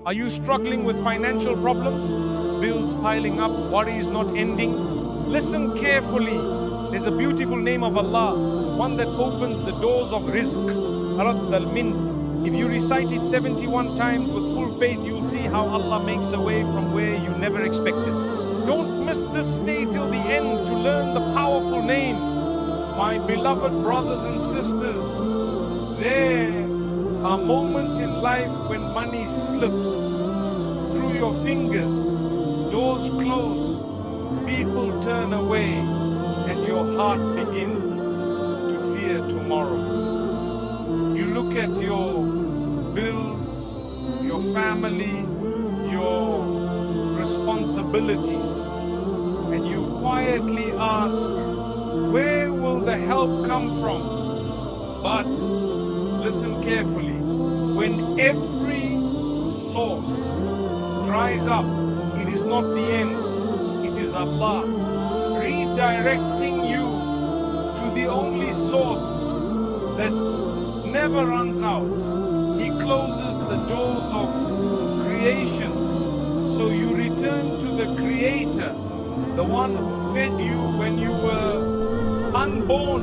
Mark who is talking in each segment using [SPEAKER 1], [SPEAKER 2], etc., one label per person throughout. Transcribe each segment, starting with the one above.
[SPEAKER 1] Are you struggling with financial problems? Bills piling up, worries not ending? Listen carefully. There's a beautiful name of Allah, one that opens the doors of rizq, Radd al-Min. If you recite it 71 times with full faith, you'll see how Allah makes a way from where you never expected. Don't miss this. Stay till the end to learn the powerful name. My beloved brothers and sisters, there are moments in life when money slips through your fingers, doors close, people turn away, and your heart begins to fear tomorrow. You look at your bills, your family, your responsibilities, and you quietly ask, where will the help come from? But listen carefully. When every source dries up, it is not the end. It is Allah redirecting you to the only source that never runs out. He closes the doors of creation, so you return to the Creator, the one who fed you when you were unborn,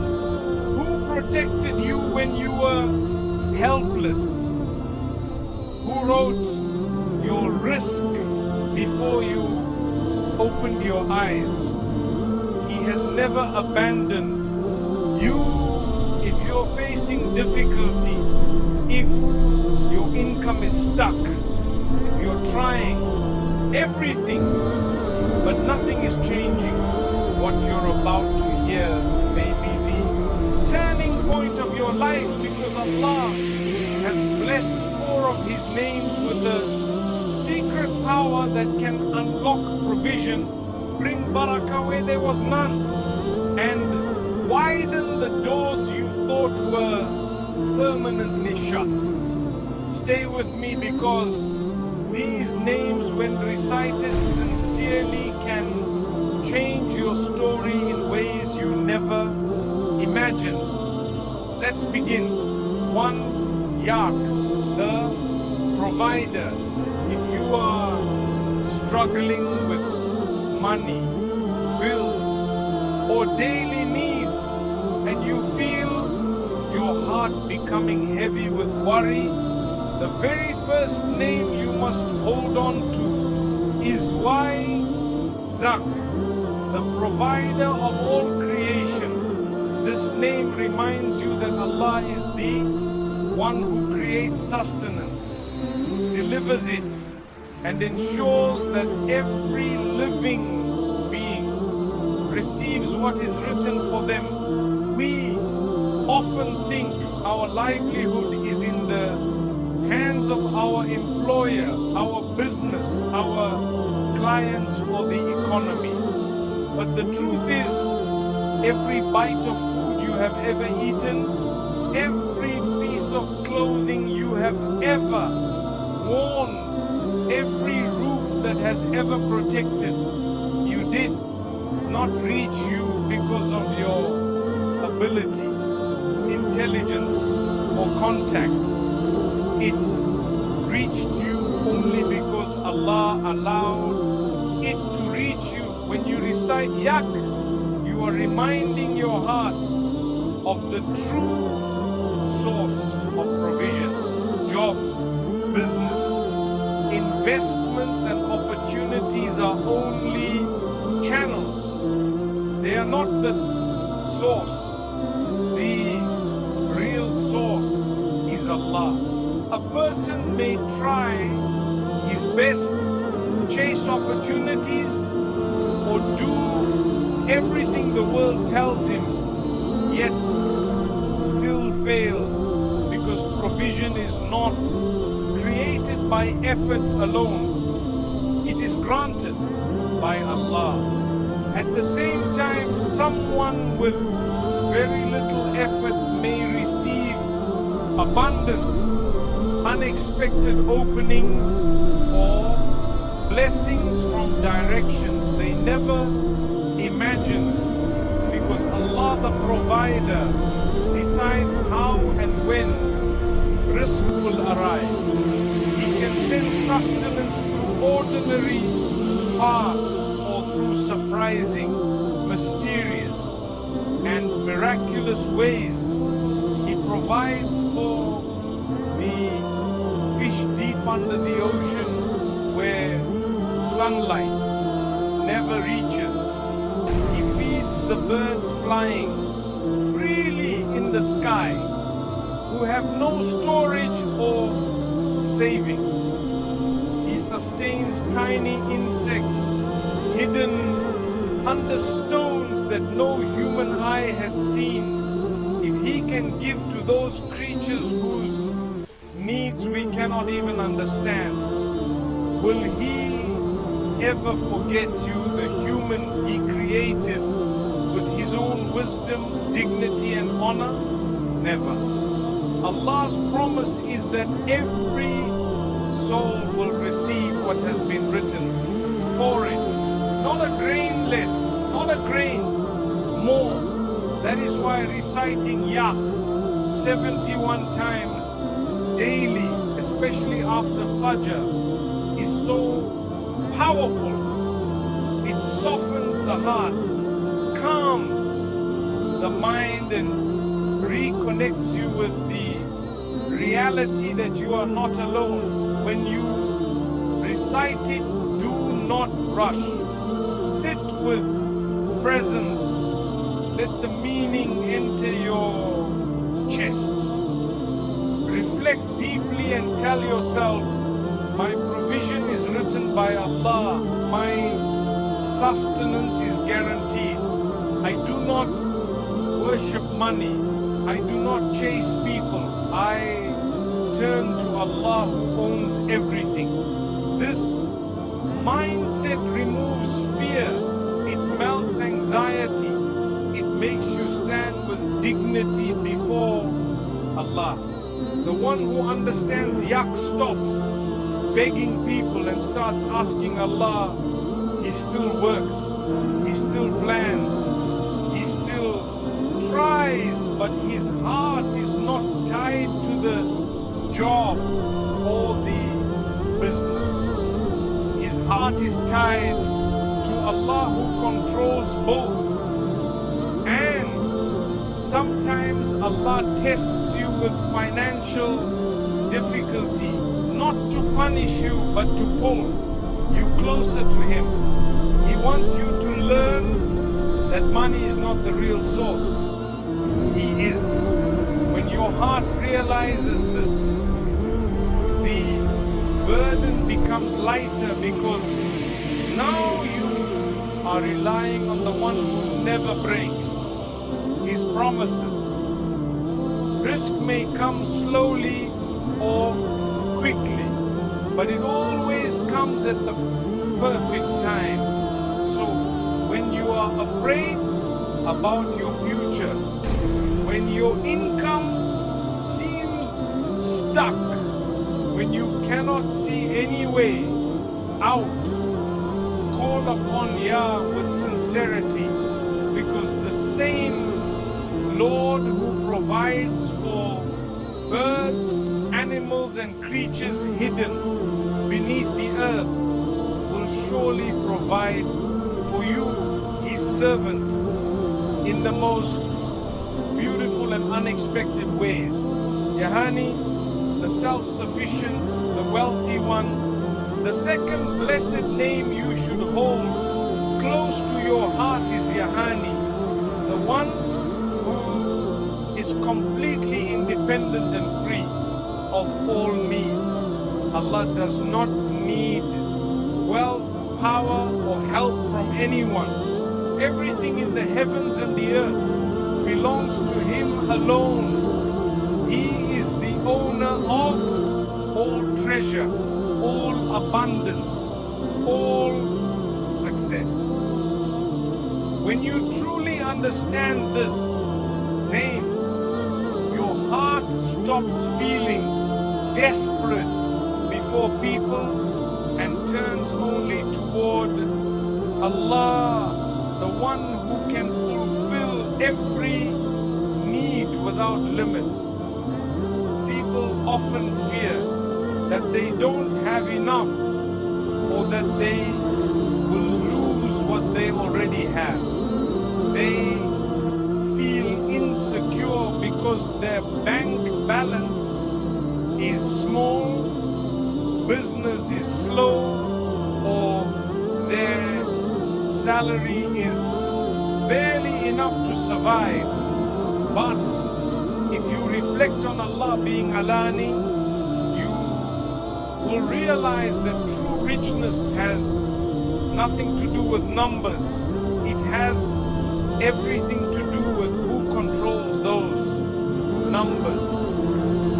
[SPEAKER 1] who protected you when you were helpless, who wrote your risk before you opened your eyes. He has never abandoned you. If you're facing difficulty, if your income is stuck, if you're trying everything but nothing is changing, what you're about to hear may be the turning point of your life, because Allah has blessed 4 of His names with the secret power that can unlock provision, bring barakah where there was none, and widen the doors you thought were permanently shut. Stay with me, because these names, when recited sincerely, can change your story in ways you never imagined. Let's begin. 1, Yak, the provider. If you are struggling with money, bills, or daily needs, and you feel your heart becoming heavy with worry, the very first name you must hold on to is Zak, the provider of all creation. This name reminds you that Allah is the one who creates sustenance, delivers it, and ensures that every living being receives what is written for them. We often think our livelihood is in the hands of our employer, our business, our clients, or the economy. But the truth is, every bite of food you have ever eaten, every piece of clothing you have ever worn, every roof that has ever protected you did not reach you because of your ability, intelligence, or contacts. It reached you only because Allah allowed it to reach you. When you recite Yak, you are reminding your heart of the true source of provision. Jobs, business, investments and opportunities are only channels. They are not the source. The real source is Allah. A person may try his best, chase opportunities, or do everything the world tells him, yet still fail, because provision is not created by effort alone. It is granted by Allah. At the same time, someone with very little effort may receive abundance, unexpected openings, or blessings from directions they never imagined, because Allah the provider decides how and when rizq will arrive. He can send sustenance through ordinary paths or through surprising, mysterious, and miraculous ways. He provides for the fish deep under the ocean where sunlight never reaches. He feeds the birds flying freely in the sky who have no storage or savings. He sustains tiny insects hidden under stones that no human eye has seen. If he can give to those creatures whose needs we cannot even understand, will he ever forget you, the human he created with his own wisdom, dignity and honor? Never. Allah's promise is that every soul will receive what has been written for it. Not a grain less, not a grain more. That is why reciting Yah 71 times daily, especially after Fajr, is so powerful. It softens the heart, calms the mind and reconnects you with the reality that you are not alone. When you recite it, do not rush. Sit with presence. Let the meaning enter your chest. Reflect deeply and tell yourself, my provision is written by Allah. My sustenance is guaranteed. I do not worship money. I do not chase people. I turn to Allah who owns everything. This mindset removes fear. It melts anxiety. It makes you stand with dignity before Allah. The one who understands yak stops begging people and starts asking Allah. He still works. He still plans. He still tries, but his heart is not tied to the job or the business. His heart is tied to Allah who controls both. And sometimes Allah tests you with financial difficulty, not to punish you, but to pull you closer to Him. He wants you to learn that money is not the real source. He is. When your heart realizes this, the burden becomes lighter, because now you are relying on the one who never breaks His promises. Risk may come slowly or quickly, but it always comes at the perfect time. So when you are afraid about your future, when your income seems stuck, when you cannot see any way out, call upon Yah with sincerity, because the same Lord who provides for birds, animals and creatures hidden beneath the earth will surely provide for you, His servant, in the most beautiful and unexpected ways. Yahani, the self-sufficient, the wealthy one. The second blessed name you should hold close to your heart is Yahani, the one who is completely independent and free of all needs. Allah does not need wealth, power or help from anyone. Everything in the heavens and the earth belongs to Him alone. He is the owner of all treasure, all abundance, all success. When you truly understand this name, your heart stops feeling desperate before people and turns only toward Allah, the one who can fulfill every need without limits. People often fear that they don't have enough, or that they will lose what they already have. They feel insecure because their bank balance is small, business is slow, or their salary is barely enough to survive. But if you reflect on Allah being Alani, you will realize that true richness has nothing to do with numbers. It has everything to do with who controls those numbers.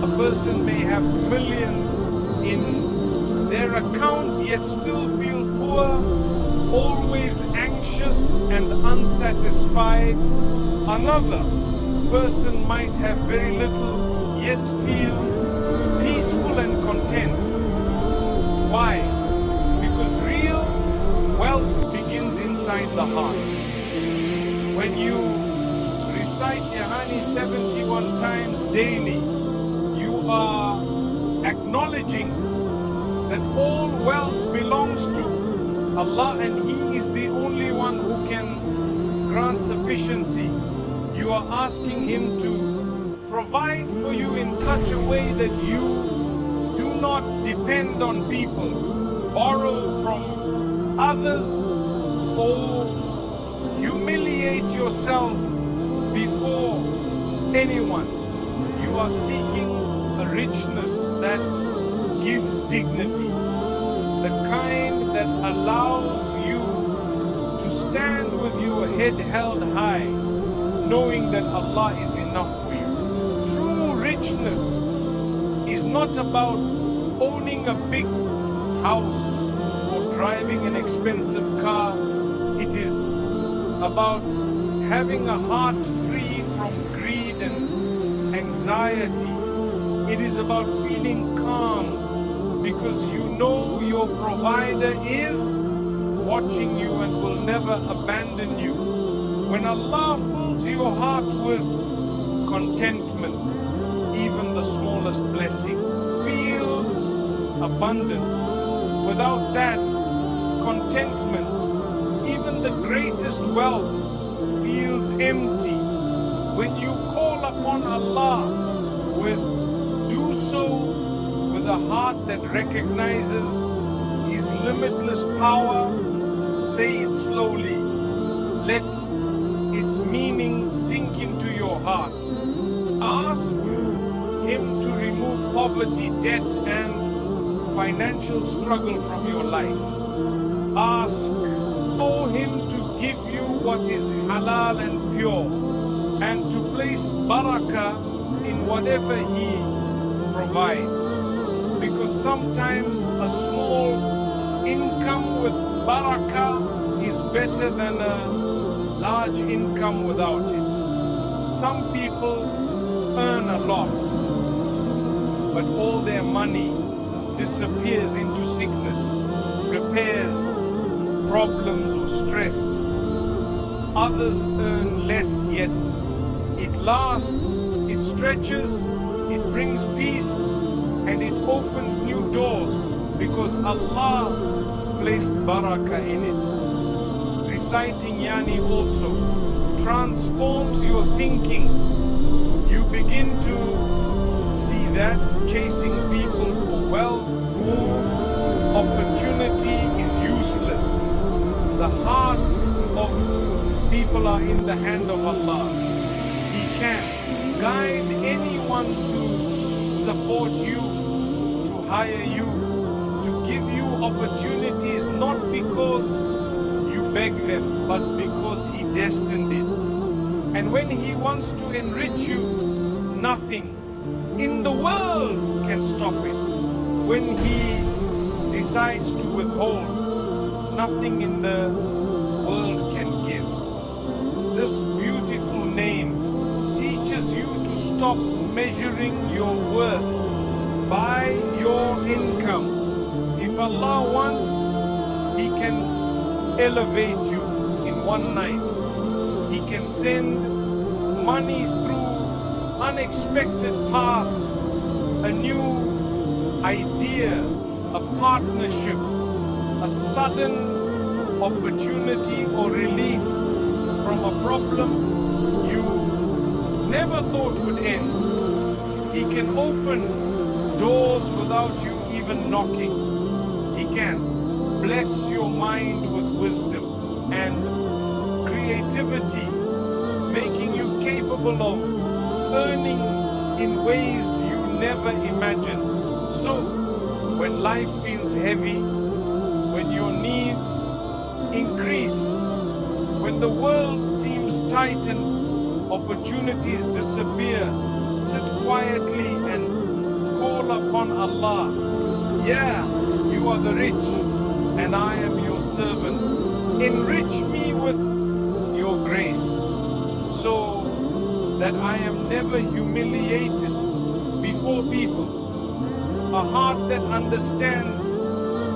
[SPEAKER 1] A person may have millions in their account yet still feel poor, always anxious and unsatisfied. Another person might have very little yet feel peaceful and content. Why? Because real wealth begins inside the heart. When you recite Yahani 71 times daily, you are acknowledging that all wealth belongs to Allah, and He is the only one who can grant sufficiency. You are asking Him to provide for you in such a way that you do not depend on people, borrow from others, or humiliate yourself before anyone. You are seeking a richness that gives dignity, the kind that allows you to stand with your head held high, knowing that Allah is enough for you. True richness is not about owning a big house or driving an expensive car. It is about having a heart free from greed and anxiety. It is about feeling calm because you know your provider is watching you and will never abandon you. When Allah fills your heart with contentment, even the smallest blessing feels abundant. Without that contentment, even the greatest wealth feels empty. When you call upon Allah do so with a heart that recognizes His limitless power. Say it slowly. Let its meaning sink into your heart. Ask Him to remove poverty, debt, and financial struggle from your life. Ask for Him to give you what is halal and pure, and to place barakah in whatever He provides. Because sometimes a small income with barakah is better than a large income without it. Some people earn a lot, but all their money disappears into sickness, repairs, problems or stress. Others earn less, yet it lasts, it stretches, it brings peace, and it opens new doors because Allah placed barakah in it. Reciting Yani also transforms your thinking. You begin to see that chasing people for wealth or opportunity is useless. The hearts of people are in the hand of Allah. He can guide anyone to support you, to hire you, to give you opportunities, not because you beg them, but because He destined it. And when He wants to enrich you, nothing in the world can stop it. When He decides to withhold, nothing in the world can give. This beautiful name teaches you to stop measuring your worth by your income. If Allah wants, He can elevate you in one night. He can send money through unexpected paths, a new idea, a partnership, a sudden opportunity or relief from a problem you never thought would end. He can open doors without you even knocking. He can bless your mind with wisdom and creativity, making you capable of earning in ways you never imagined. So, when life feels heavy, when your needs increase, when the world seems tight and opportunities disappear, sit quietly and call upon Allah. Yeah, you are the rich and I am your servant. Enrich me with your grace so that I am never humiliated before people. A heart that understands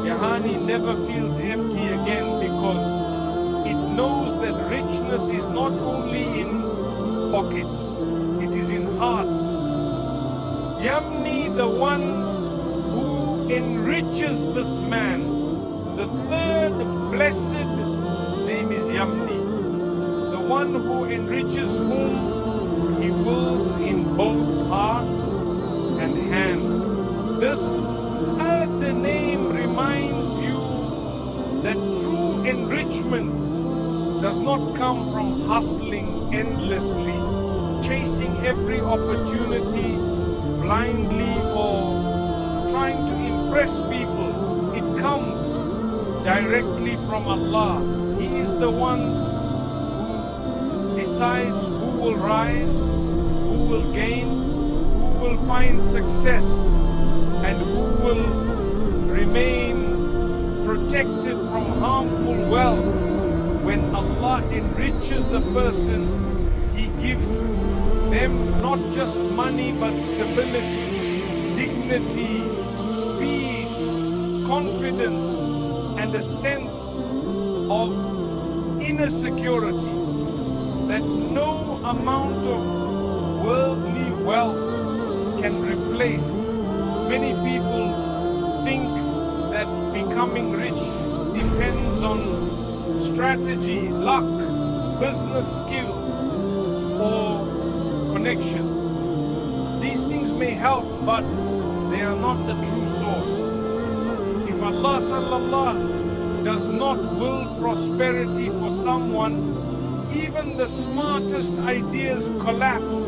[SPEAKER 1] Yahani never feels empty again, because it knows that richness is not only in pockets, it is in hearts. Yamni, the one who enriches this man. The third blessed name is Yamni, the one who enriches whom he wills in both heart and hand. This third name reminds you that true enrichment does not come from hustling endlessly, chasing every opportunity blindly or trying to impress people. It comes directly from Allah. He is the one who decides who will rise, who will gain, who will find success, and who will remain protected from harmful wealth. When Allah enriches a person, He gives them not just money but stability, dignity, peace, confidence, and a sense of inner security that no amount of worldly wealth can replace. Many people think that becoming rich depends on strategy, luck, business skills, or connections. These things may help, but they are not the true source. If Allah does not will prosperity for someone, even the smartest ideas collapse,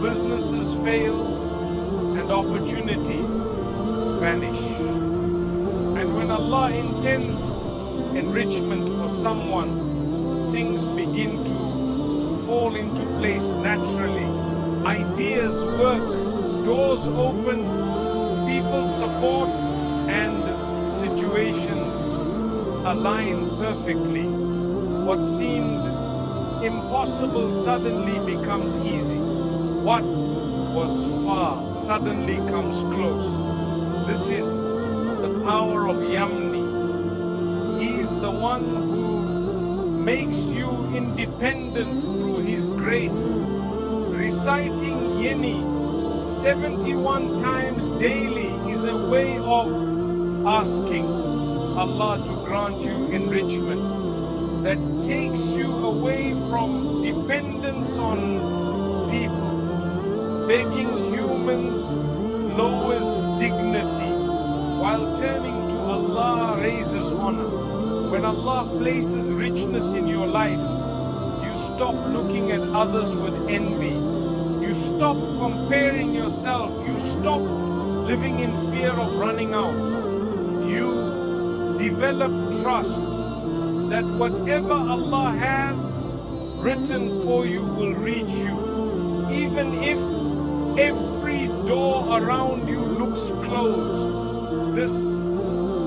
[SPEAKER 1] businesses fail, and opportunities vanish. And when Allah intends enrichment for someone, things begin to fall into place naturally. Ideas work, doors open, people support, and situations align perfectly. What seemed impossible suddenly becomes easy. What was far suddenly comes close. This is the power of Yamni. He is the one who makes you independent through His grace. Reciting Yeni 71 times daily is a way of asking Allah to grant you enrichment that takes you away from dependence on people. Begging humans lowers dignity, while turning to Allah raises honor. When Allah places richness in your life, you stop looking at others with envy. You stop comparing yourself. You stop living in fear of running out. You develop trust that whatever Allah has written for you will reach you, even if every door around you looks closed. This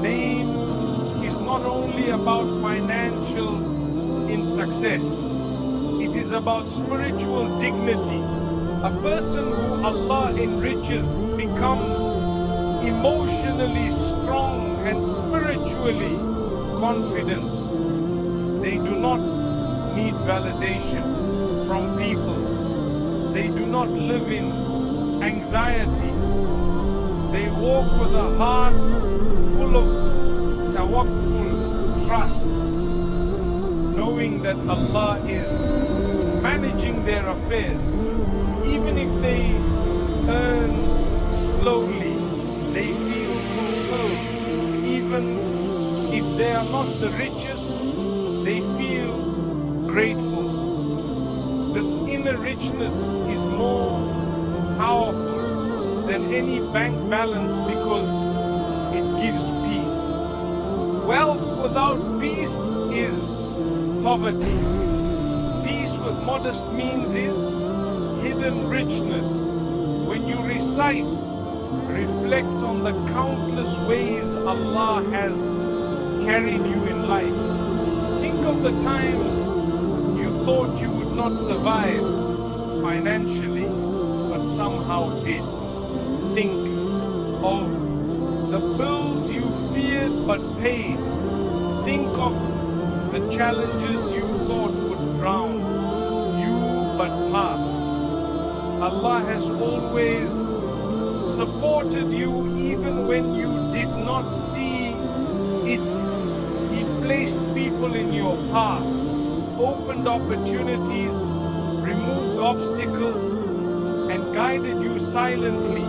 [SPEAKER 1] name is not only about financial success. It is about spiritual dignity. A person who Allah enriches becomes emotionally strong and spiritually confident. They do not need validation from people. They do not live in anxiety. They walk with a heart full of tawakkul, trust, knowing that Allah is managing their affairs. Even if they earn slowly, they feel fulfilled. Even if they are not the richest, they feel grateful. This inner richness is more powerful than any bank balance because it gives peace. Wealth without peace is poverty. Peace with modest means is hidden richness. When you recite, reflect on the countless ways Allah has carried you in life. Think of the times you thought you would not survive financially, but somehow did. Think of the bills you feared but paid. Think of the challenges you thought would drown you but passed. Allah has always supported you even when you did not see it. He placed people in your path, opened opportunities, removed obstacles, and guided you silently.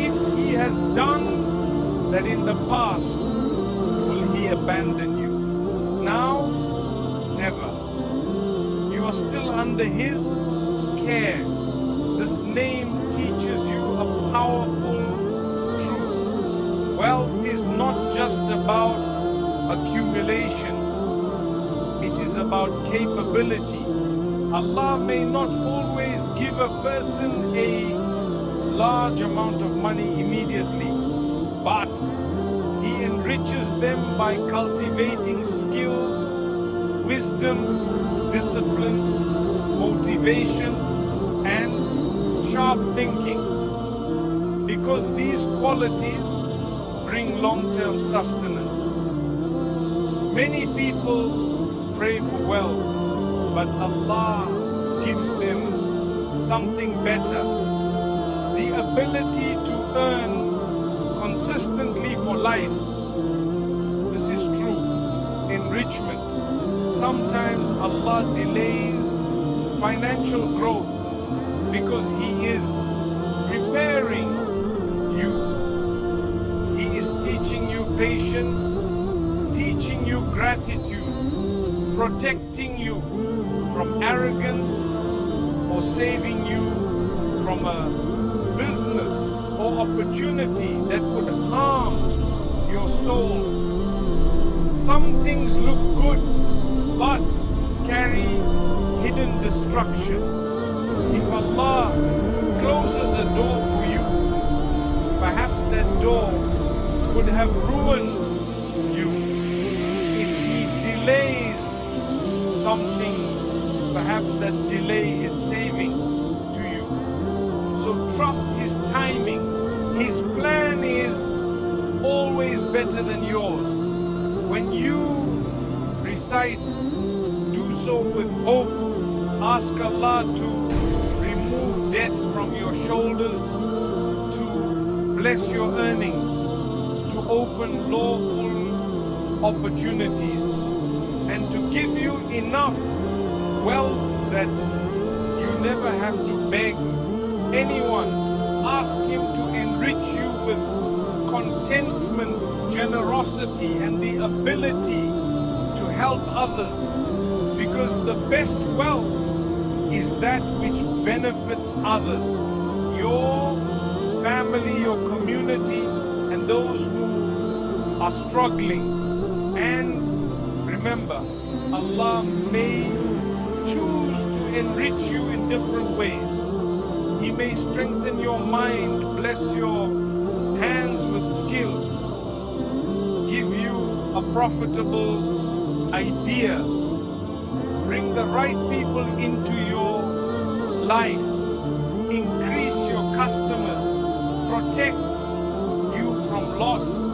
[SPEAKER 1] If He has done that in the past, will He abandon you? Now, never. You are still under His care. This name teaches you a powerful truth. Wealth is not just about accumulation. It is about capability. Allah may not always give a person a large amount of money immediately, but He enriches them by cultivating skills, wisdom, discipline, motivation, and sharp thinking. Because these qualities bring long-term sustenance. Many people pray for wealth, but Allah gives them something better. The ability to earn consistently for life. This is true. Enrichment. Sometimes Allah delays financial growth because He is preparing you. He is teaching you patience, teaching you gratitude, protecting you from arrogance, or saving you from a business or opportunity that would harm your soul. Some things look good but carry hidden destruction. If Allah closes a door for you, perhaps that door could have ruined you. If He delays something, perhaps that delay is saving to you. So trust His timing. His plan is always better than yours. When you recite, do so with hope. Ask Allah to remove debt from your shoulders, to bless your earnings, to open lawful opportunities, and to give you enough wealth that you never have to beg anyone. Ask Him to enrich you with contentment, generosity, and the ability to help others, because the best wealth is that which benefits others, your family, your community, and those who are struggling. And remember, Allah may choose to enrich you in different ways. He may strengthen your mind, bless your hands with skill, give you a profitable idea, bring the right people into your life, increase your customers, protect you from loss,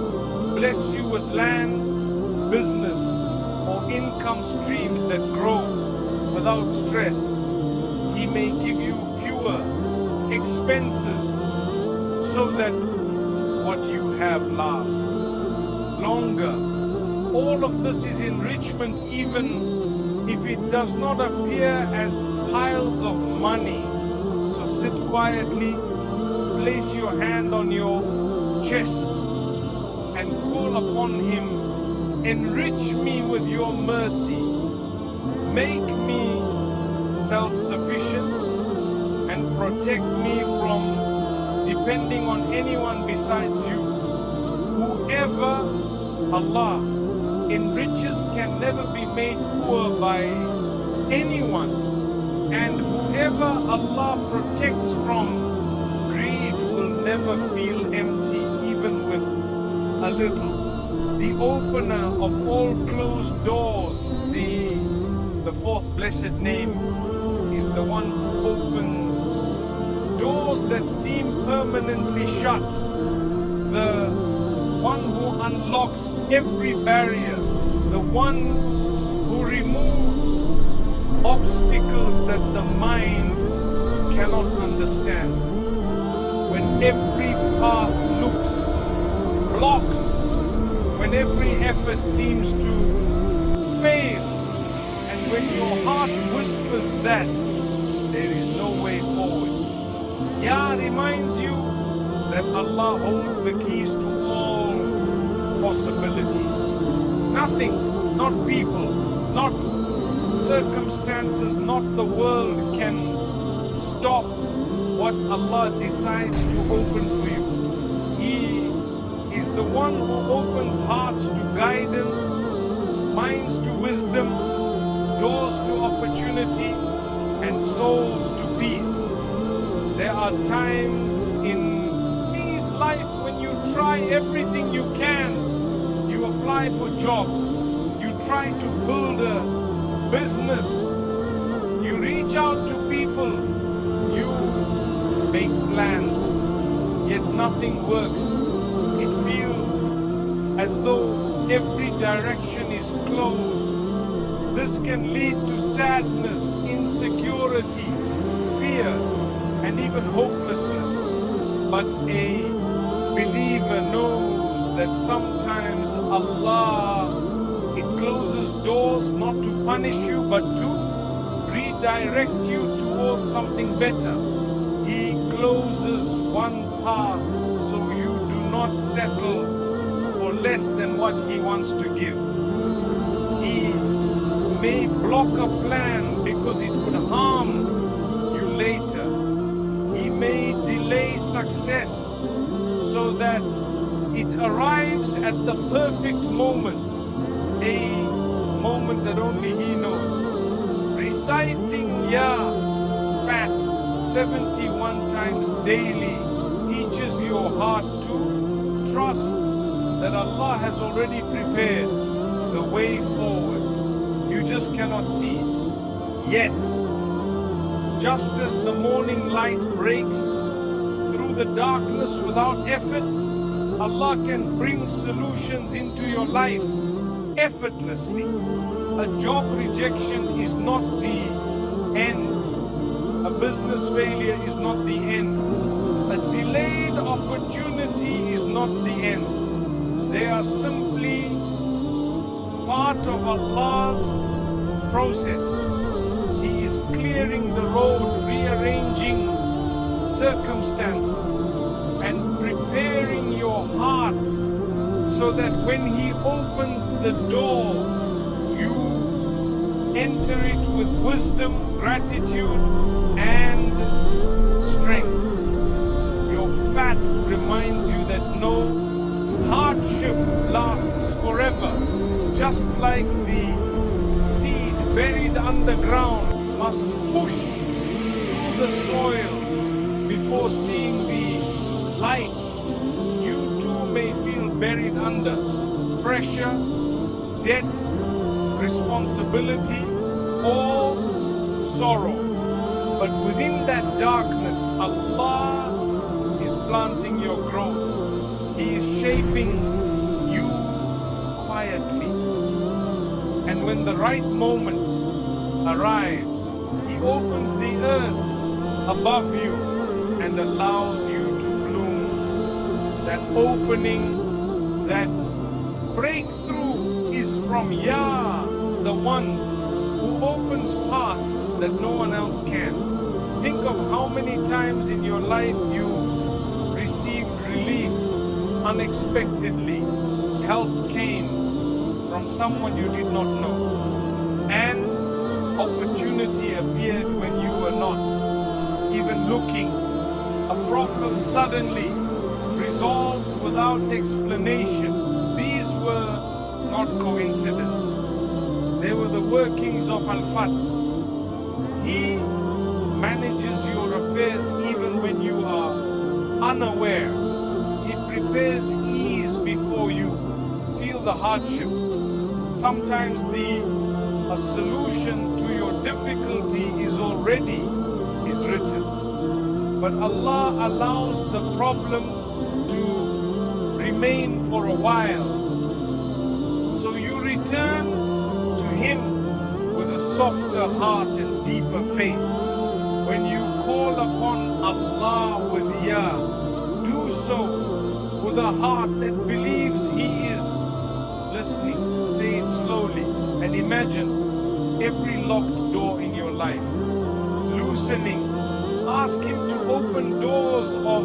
[SPEAKER 1] bless you with land, business, or income streams that grow without stress. He may give you fewer expenses so that what you have lasts longer. All of this is enrichment, even if it does not appear as piles of money. So sit quietly, place your hand on your chest and call upon Him. Enrich me with your mercy. Make me self-sufficient and protect me from depending on anyone besides you. Whoever Allah enriches can never be made poor by anyone, and whoever Allah protects from greed will never feel empty, even with a little. The opener of all closed doors, the fourth blessed name, is the one who opens doors that seem permanently shut, the one who unlocks every barrier, the one who removes obstacles that the mind cannot understand. When every path looks blocked, when every effort seems to fail, and when your heart whispers that there is no way forward, Ya reminds you that Allah holds the keys to all possibilities. Nothing, not people, not circumstances, not the world can stop what Allah decides to open for you. He is the one who opens hearts to guidance, minds to wisdom, doors to opportunity, and souls to peace. There are times in his life when you try everything you can. You apply for jobs, you try to build a business, you reach out to people, you make plans, yet nothing works. It feels as though every direction is closed. This can lead to sadness, insecurity, fear, and even hopelessness. But a believer knows that sometimes Allah, it closes doors not to punish you but to redirect you towards something better. He closes one path so you do not settle for less than what He wants to give. He may block a plan because it would harm you later. He may delay success so that it arrives at the perfect moment, a moment that only He knows. Reciting Ya Fat 71 times daily teaches your heart to trust that Allah has already prepared the way forward. You just cannot see it yet. Just as the morning light breaks through the darkness without effort, Allah can bring solutions into your life effortlessly. A job rejection is not the end. A business failure is not the end. A delayed opportunity is not the end. They are simply part of Allah's process. He is clearing the road, rearranging circumstances, and preparing your heart so that when He opens the door, you enter it with wisdom, gratitude, and strength. Your fat reminds you that no hardship lasts forever. Just like the seed buried underground must push through the soil before seeing the light, you too may feel buried under pressure, debt, responsibility, or sorrow. But within that darkness, Allah is planting your growth. He is shaping you quietly. And when the right moment arrives, He opens the earth above you and allows you to bloom. that opening, that breakthrough is from Yah, the one who opens paths that no one else can. Think of how many times in your life you received relief unexpectedly. Help came from someone you did not know, and opportunity appeared when you were not even looking. A problem suddenly resolved without explanation. These were not coincidences. They were the workings of Al-Fat. He manages your affairs even when you are unaware. He prepares ease before you feel the hardship. Sometimes a solution to your difficulty is written. But Allah allows the problem to remain for a while. So you return to Him with a softer heart and deeper faith. When you call upon Allah with Ya, do so with a heart that believes He is listening. Say it slowly and imagine every locked door in your life loosening. Ask Him to open doors of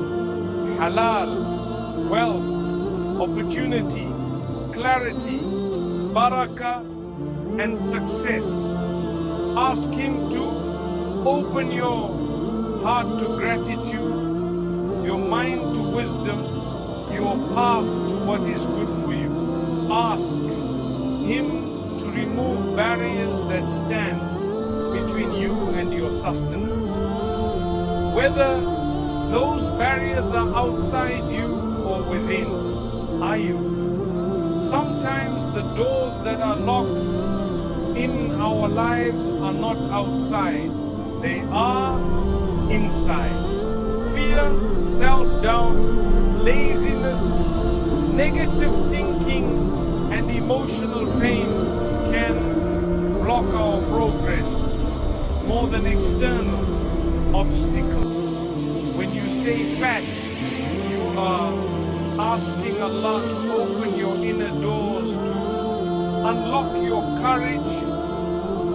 [SPEAKER 1] halal, wealth, opportunity, clarity, barakah, and success. Ask Him to open your heart to gratitude, your mind to wisdom, your path to what is good for you. Ask Him to remove barriers that stand between you and your sustenance. Whether those barriers are outside you or within, are you? Sometimes the doors that are locked in our lives are not outside, they are inside. Fear, self-doubt, laziness, negative thinking, and emotional pain can block our progress more than external obstacles. When you say fat, you are asking Allah to open your inner doors, to unlock your courage,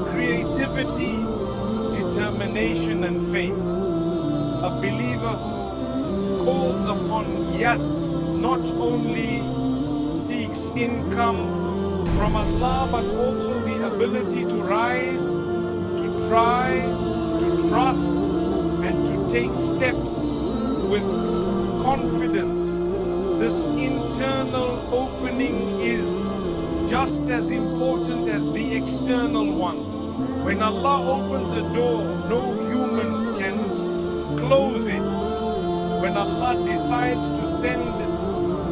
[SPEAKER 1] creativity, determination, and faith. A believer who calls upon Yat not only seeks income from Allah, but also the ability to rise, to try, to trust, and to take steps with confidence. This internal opening is just as important as the external one. When Allah opens a door, no human can close it. When Allah decides to send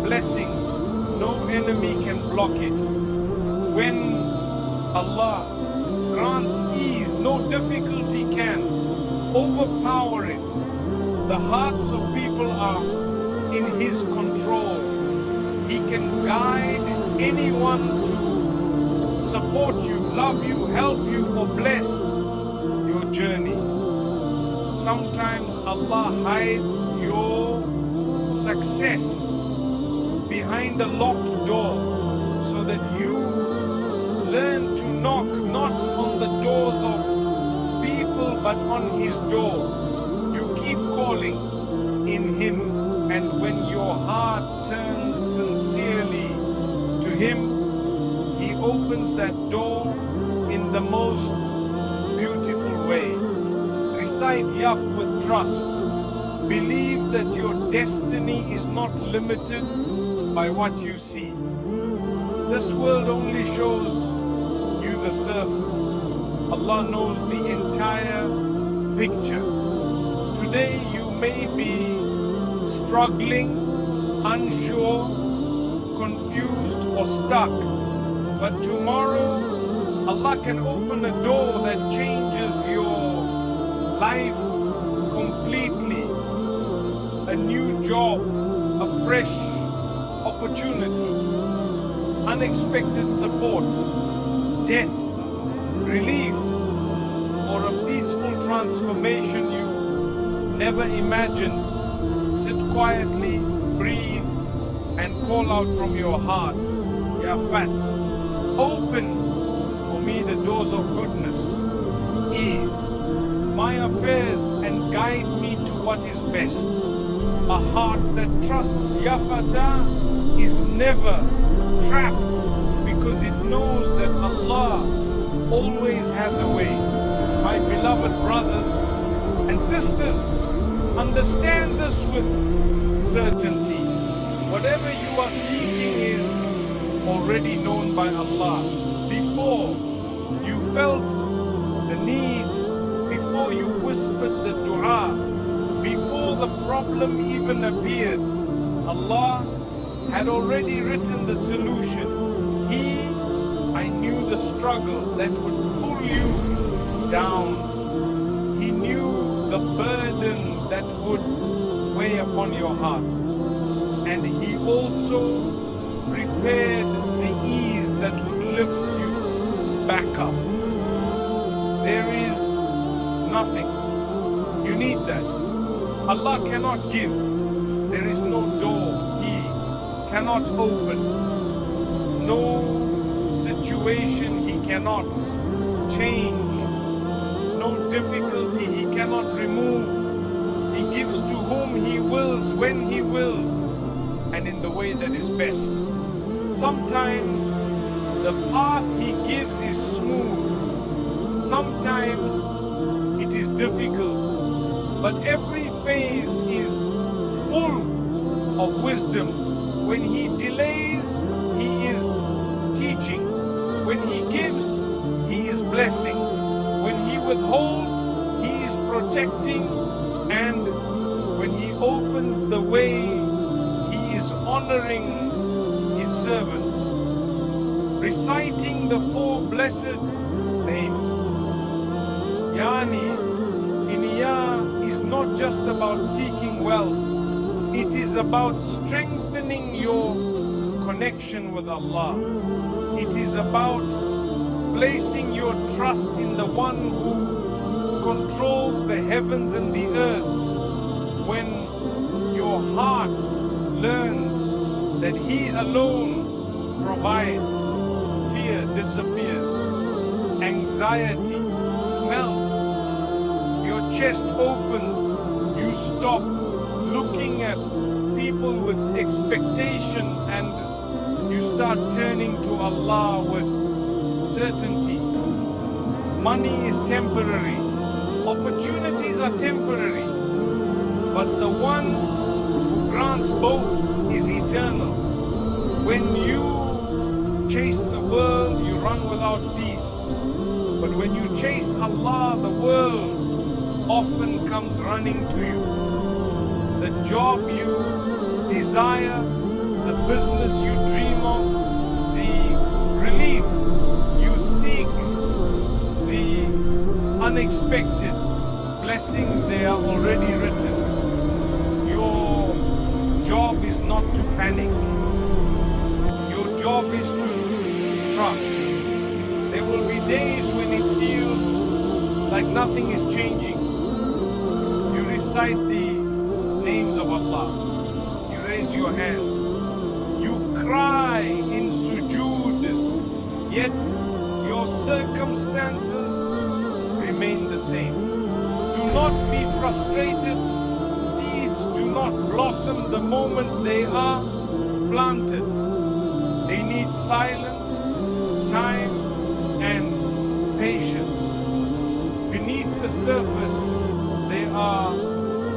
[SPEAKER 1] blessings, no enemy can block it. When Allah grants ease, no difficulty can overpower it. The hearts of people are in His control. He can guide anyone to support you, love you, help you, or bless your journey. Sometimes Allah hides your success behind a locked door so that you learn to knock not on the doors of people but on His door. You keep calling in Him, and when your heart turns sincerely to Him, He opens that door in the most beautiful way. Recite Yaf with trust. Believe that your destiny is not limited by what you see. This world only shows you the surface. Allah knows the entire picture. Today you may be struggling, unsure, confused, or stuck. But tomorrow, Allah can open a door that changes your life completely. A new job, a fresh opportunity, unexpected support, debt, relief, or a peaceful transformation you never imagined. Sit quietly, breathe, and call out from your heart, Ya Fat, open for me the doors of goodness, ease my affairs and guide me to what is best. A heart that trusts Ya Fatah is never trapped because it knows that Allah always has a way. My beloved brothers and sisters, understand this with certainty. Whatever you are seeking is already known by Allah. Before you felt the need, before you whispered the dua, before the problem even appeared, Allah had already written the solution. I knew the struggle that would pull you down. He knew the burden that would weigh upon your heart. And He also prepared the ease that would lift you back up. There is nothing. You need that. Allah cannot give. There is no door He cannot open. No situation He cannot change. No difficulty He cannot remove. He gives to whom He wills, when He wills, and in the way that is best. Sometimes the path He gives is smooth. Sometimes it is difficult. But every phase is full of wisdom. When He delays, He is teaching. When He gives, He is blessing. When He withholds, He is protecting. And when He opens the way, He is honoring His servant. Reciting the 4 blessed names. Yani, in Ya is not just about seeking wealth. It is about strengthening your connection with Allah. It is about placing your trust in the one who controls the heavens and the earth. When your heart learns that He alone provides, fear disappears, anxiety melts, your chest opens, you stop looking at people with expectation and you start turning to Allah with certainty. Money is temporary, opportunities are temporary, but the one who grants both is eternal. When you chase the world, you run without peace. But when you chase Allah, the world often comes running to you. The job you desire, the business you dream of, the relief you seek, the unexpected blessings, they are already written. Your job is not to panic. Your job is to trust. There will be days when it feels like nothing is changing. You recite the names of Allah. You raise your hands. You cry in sujood. Yet your circumstances remain the same. Do not be frustrated. Seeds do not blossom the moment they are planted. They need silence, time, and patience. Beneath the surface, they are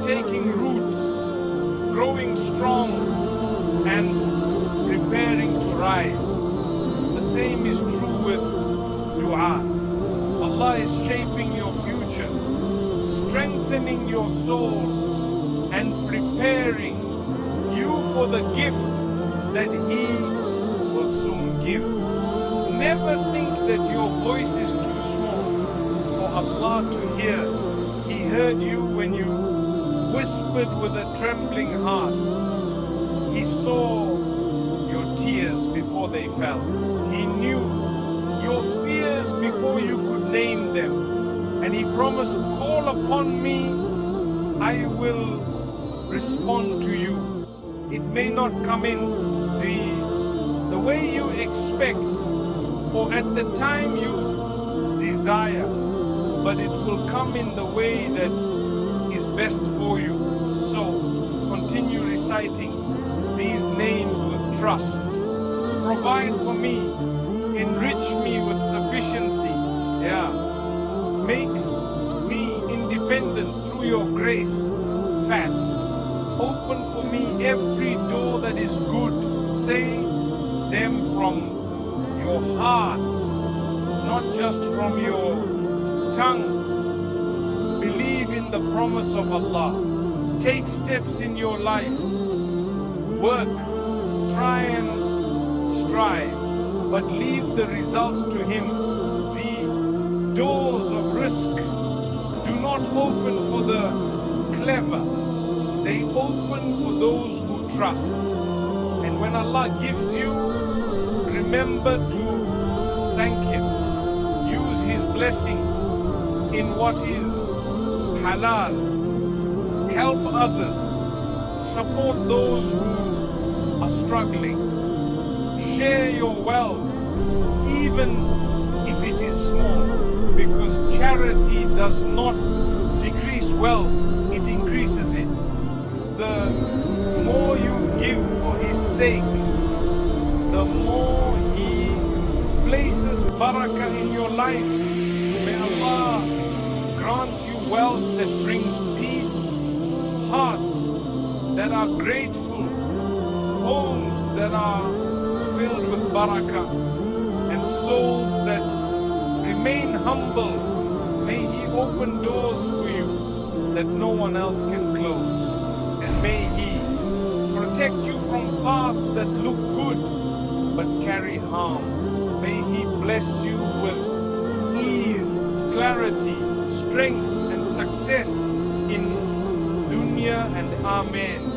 [SPEAKER 1] taking root, growing strong, and preparing to rise. The same is true with dua. Allah is shaping your future, strengthening your soul, and preparing you for the gift that He will soon give. Never think that your voice is too small for Allah to hear. He heard you when you whispered with a trembling heart. He saw your tears before they fell. He knew your fears before you could name them. And He promised, call upon me, I will respond to you. It may not come in the way you expect or at the time you desire, but it will come in the way that is best for you. So continue reciting these names with trust. Provide for me, enrich me with sufficiency. Yeah. Make me independent through your grace. Fat. Open for me every door that is good. Say them from your heart, not just from your tongue. Believe in the promise of Allah. Take steps in your life. Work. Try and strive, but leave the results to Him. The doors of risk do not open for the clever. They open for those who trust. And when Allah gives you, remember to thank Him. Use His blessings in what is halal. Help others. Support those who are struggling. Share your wealth, even if it is small, because charity does not decrease wealth, it increases it. The more you give for His sake, the more He places barakah in your life. May Allah grant you wealth that brings peace, hearts that are grateful, homes that are filled with barakah, and souls that remain humble. May He open doors for you that no one else can close. And may He protect you from paths that look good but carry harm. May He bless you with ease, clarity, strength and success in dunya and amen.